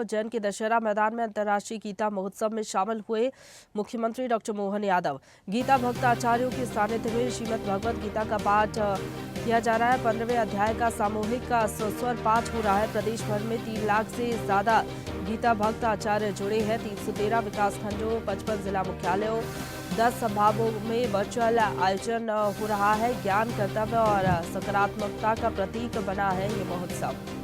उज्जैन के दशहरा मैदान में अंतर्राष्ट्रीय गीता महोत्सव में शामिल हुए मुख्यमंत्री डॉक्टर मोहन यादव। गीता भक्त आचार्यों के सानिध्य में श्रीमद् भगवद गीता का पाठ किया जा रहा है। 15वें अध्याय का सामूहिक सस्वर पाठ हो रहा है। प्रदेश भर में 3 लाख से ज्यादा गीता भक्त आचार्य जुड़े हैं। 313 विकास खंडों, 55 जिला मुख्यालयों, 10 संभागों में वर्चुअल आयोजन हो रहा है। ज्ञान, कर्तव्य और सकारात्मकता का प्रतीक बना है ये महोत्सव।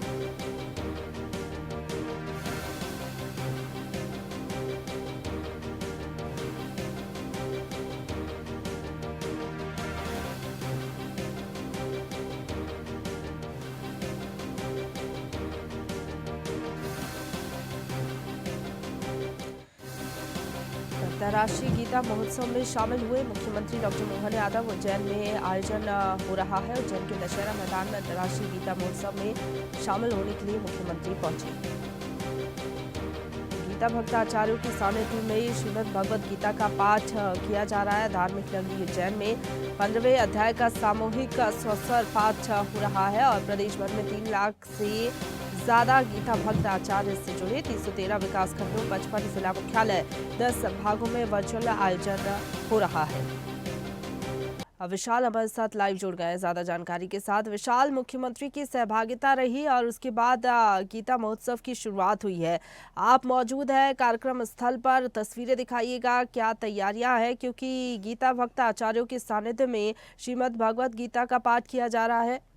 अंतर्राष्ट्रीय गीता महोत्सव में शामिल हुए मुख्यमंत्री डॉक्टर मोहन यादव। उज्जैन में आयोजन हो रहा है। उज्जैन के दशहरा मैदान में अंतर्राष्ट्रीय गीता महोत्सव में शामिल होने के लिए मुख्यमंत्री पहुंचे। गीता भक्त आचार्यों के सानिध्य में श्रीमद् भगवद गीता का पाठ किया जा रहा है। धार्मिक नगरी उज्जैन में 15वें अध्याय का सामूहिक सस्वर पाठ हो रहा है और प्रदेश भर में 3 लाख से ज्यादा गीता भक्त आचार्य से जुड़े। 313 विकास खंडों, 55 जिला मुख्यालय, 10 भागों में वर्चुअल आयोजन हो रहा है। अब विशाल हमारे साथ लाइव जुड़ गए ज्यादा जानकारी के साथ। विशाल, मुख्यमंत्री की सहभागिता रही और उसके बाद गीता महोत्सव की शुरुआत हुई है। आप मौजूद हैं कार्यक्रम स्थल पर, तस्वीरें दिखाइएगा, क्या तैयारियां हैं, क्योंकि गीता भक्त आचार्यों के सानिध्य में श्रीमद् भगवद गीता का पाठ किया जा रहा है।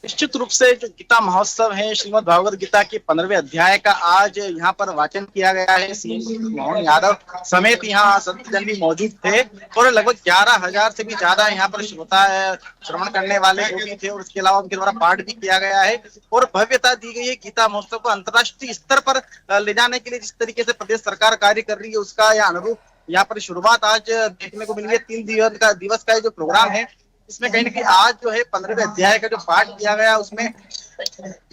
निश्चित रूप से जो गीता महोत्सव है, श्रीमद् भागवत गीता के 15वें अध्याय का आज यहाँ पर वाचन किया गया है। सीएम मोहन यादव समेत यहाँ संतजन भी मौजूद थे और लगभग 11,000 से भी ज्यादा यहाँ पर श्रोता श्रवण करने वाले वो भी थे और उसके अलावा उनके द्वारा पाठ भी किया गया है और भव्यता दी गई है। गीता महोत्सव को अंतर्राष्ट्रीय स्तर पर ले जाने के लिए जिस तरीके से प्रदेश सरकार कार्य कर रही है, उसका यह अनुरूप यहाँ पर शुरुआत आज देखने को मिली है। 3 दिवस का जो प्रोग्राम है, इसमें कहीं ना कहीं आज जो है 15वें अध्याय का जो पाठ किया गया, उसमें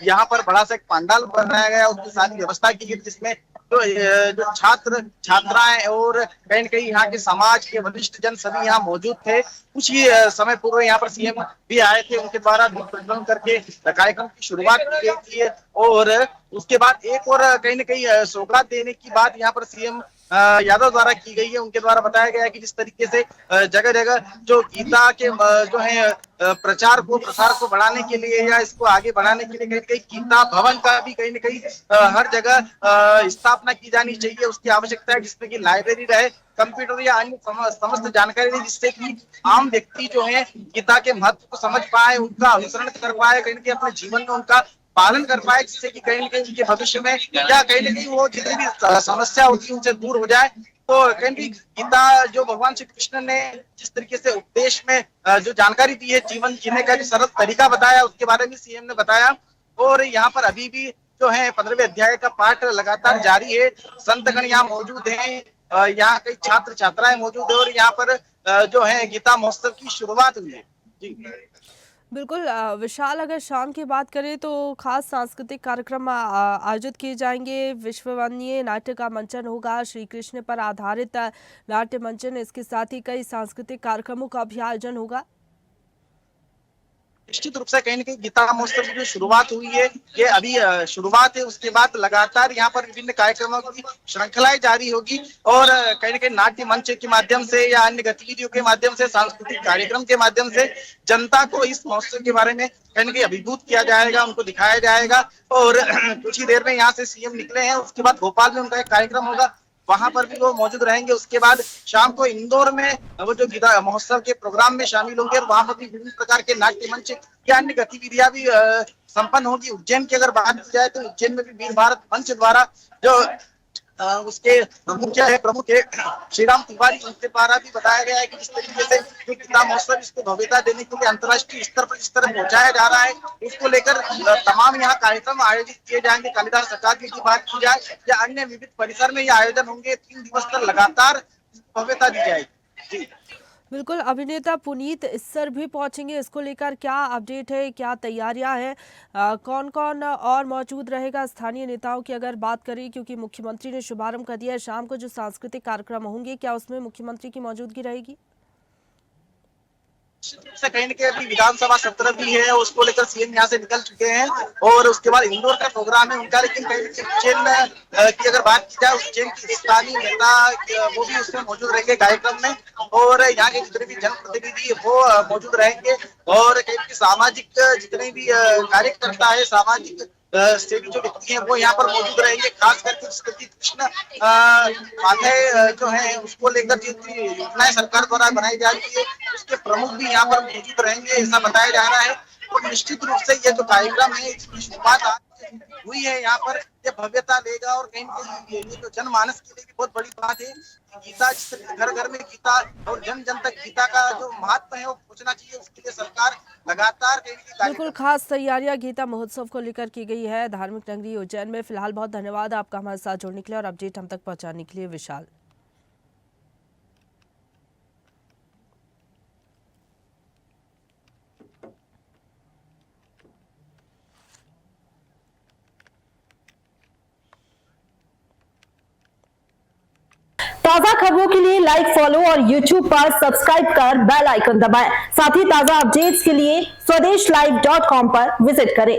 यहाँ पर बड़ा सा एक पंडाल बनाया गया, उसकी सारी व्यवस्था की गई, जिसमें जो छात्र छात्राएं और कहीं न कहीं यहाँ के समाज के वरिष्ठ जन सभी यहाँ मौजूद थे। कुछ ही समय पूर्व यहाँ पर सीएम भी आए थे, उनके द्वारा दीप प्रज्वलन करके कार्यक्रम की शुरुआत की गई थी और उसके बाद एक और कहीं न कहीं सौगात देने की बात यहाँ पर सीएम यादव द्वारा की गई है। उनके द्वारा बताया गया है कि जिस तरीके से जगह जगह जो गीता के जो है प्रचार को प्रसार को बढ़ाने के लिए या इसको आगे बढ़ाने के लिए कहीं न कहीं गीता भवन का भी कहीं न कहीं हर जगह स्थापना की जानी चाहिए, उसकी आवश्यकता है, जिसमें कि लाइब्रेरी रहे, कंप्यूटर या अन्य समस्त जानकारी रहे, जिससे कि आम व्यक्ति जो है गीता के महत्व को समझ पाए, उनका अनुसरण कर पाए, कहीं न कहीं अपने जीवन में उनका पालन कर पाए, जिससे कि कहीं न कहीं उनके भविष्य में या कहीं न कहीं वो जितनी भी समस्या होती है उनसे दूर हो जाए। तो कहीं भी गीता जो भगवान श्री कृष्ण ने जिस तरीके से उपदेश में जो जानकारी दी है, जीवन जीने का जो सरल तरीका बताया, उसके बारे में सीएम ने बताया। और यहाँ पर अभी भी जो है 15वें अध्याय का पाठ लगातार जारी है। संतगण यहाँ मौजूद हैं, यहाँ कई छात्र छात्राएं मौजूद है और यहाँ पर जो है गीता महोत्सव की शुरुआत हुई है। जी बिल्कुल विशाल, अगर शाम की बात करें तो खास सांस्कृतिक कार्यक्रम आयोजित किए जाएंगे। विश्ववनीय नाट्य का मंचन होगा, श्री कृष्ण पर आधारित नाट्य मंचन, इसके साथ ही कई सांस्कृतिक कार्यक्रमों का भी आयोजन होगा। निश्चित रूप से कहीं न कहीं गीता महोत्सव की जो शुरुआत हुई है, ये अभी शुरुआत है। उसके बाद लगातार यहाँ पर विभिन्न कार्यक्रमों की श्रृंखलाएं जारी होगी और कहीं न कहीं नाट्य मंच के माध्यम से या अन्य गतिविधियों के माध्यम से, सांस्कृतिक कार्यक्रम के माध्यम से जनता को इस महोत्सव के बारे में कहीं न कहीं अभिभूत किया जाएगा, उनको दिखाया जाएगा। और कुछ ही देर में यहाँ से सीएम निकले हैं, उसके बाद भोपाल में उनका एक कार्यक्रम होगा, वहां पर भी वो मौजूद रहेंगे। उसके बाद शाम को इंदौर में वो जो गीता महोत्सव के प्रोग्राम में शामिल होंगे और वहां पर भी विभिन्न प्रकार के नाट्य मंच या अन्य गतिविधियां भी संपन्न होगी। उज्जैन की अगर बात की जाए तो उज्जैन में भी वीर भारत मंच द्वारा जो उसके प्रमुख है श्रीराम तिवारी, उनके द्वारा भी बताया गया है कि जिस तरीके से जो गीता महोत्सव इसको भव्यता देने के लिए अंतर्राष्ट्रीय स्तर पर जिस तरह पहुंचाया जा रहा है, उसको लेकर तमाम यहाँ कार्यक्रम आयोजित किए जाएंगे। कालिदास अकादमी की बात की जाए या अन्य विविध परिसर में ये आयोजन होंगे। 3 दिवस तक लगातार भव्यता दी जाएगी। जी बिल्कुल, अभिनेता पुनीत इस्सर भी पहुंचेंगे, इसको लेकर क्या अपडेट है, क्या तैयारियां हैं, कौन कौन और मौजूद रहेगा? स्थानीय नेताओं की अगर बात करें, क्योंकि मुख्यमंत्री ने शुभारंभ कर दिया है, शाम को जो सांस्कृतिक कार्यक्रम होंगे क्या उसमें मुख्यमंत्री की मौजूदगी रहेगी? से कहीं न कहीं अभी विधानसभा सत्र भी है, उसको लेकर सीएम यहाँ से निकल चुके हैं और उसके बाद इंदौर का प्रोग्राम है उनका। लेकिन कहीं न कहीं उज्जैन की अगर बात की जाए, उज्जैन की स्थानीय नेता वो भी उसमें मौजूद रहेंगे कार्यक्रम में, और यहाँ के जितने भी जनप्रतिनिधि वो मौजूद रहेंगे, और कहीं न कहीं सामाजिक जितने भी कार्यकर्ता है, सामाजिक सेवी जो व्यक्ति हैं वो यहाँ पर मौजूद रहेंगे। खास करके स्मृति कृष्ण माधे जो है उसको लेकर जितनी योजनाएं सरकार द्वारा बनाई जा रही है उसके प्रमुख भी यहाँ पर मौजूद रहेंगे, ऐसा बताया जा रहा है। और निश्चित रूप से ये जो कार्यक्रम है इसकी शुरुआत आज हुई है यहाँ पर, ये भव्यता लेगा और कहीं न कहीं ये जो जनमानस के लिए भी बहुत बड़ी बात है। गीता, घर घर में गीता और जन जन तक गीता का जो महत्व है वो पहुंचना चाहिए, उसके लिए सरकार लगातार बिल्कुल खास तैयारियां गीता महोत्सव को लेकर की गई है धार्मिक नगरी उज्जैन में। फिलहाल बहुत धन्यवाद आपका हमारे साथ जुड़ने के लिए और अपडेट हम तक पहुंचाने के लिए, विशाल। ताजा खबरों के लिए लाइक, फॉलो और YouTube पर सब्सक्राइब कर बेल आइकन दबाएं। साथ ही ताजा अपडेट्स के लिए स्वदेशलाइव.com पर विजिट करें।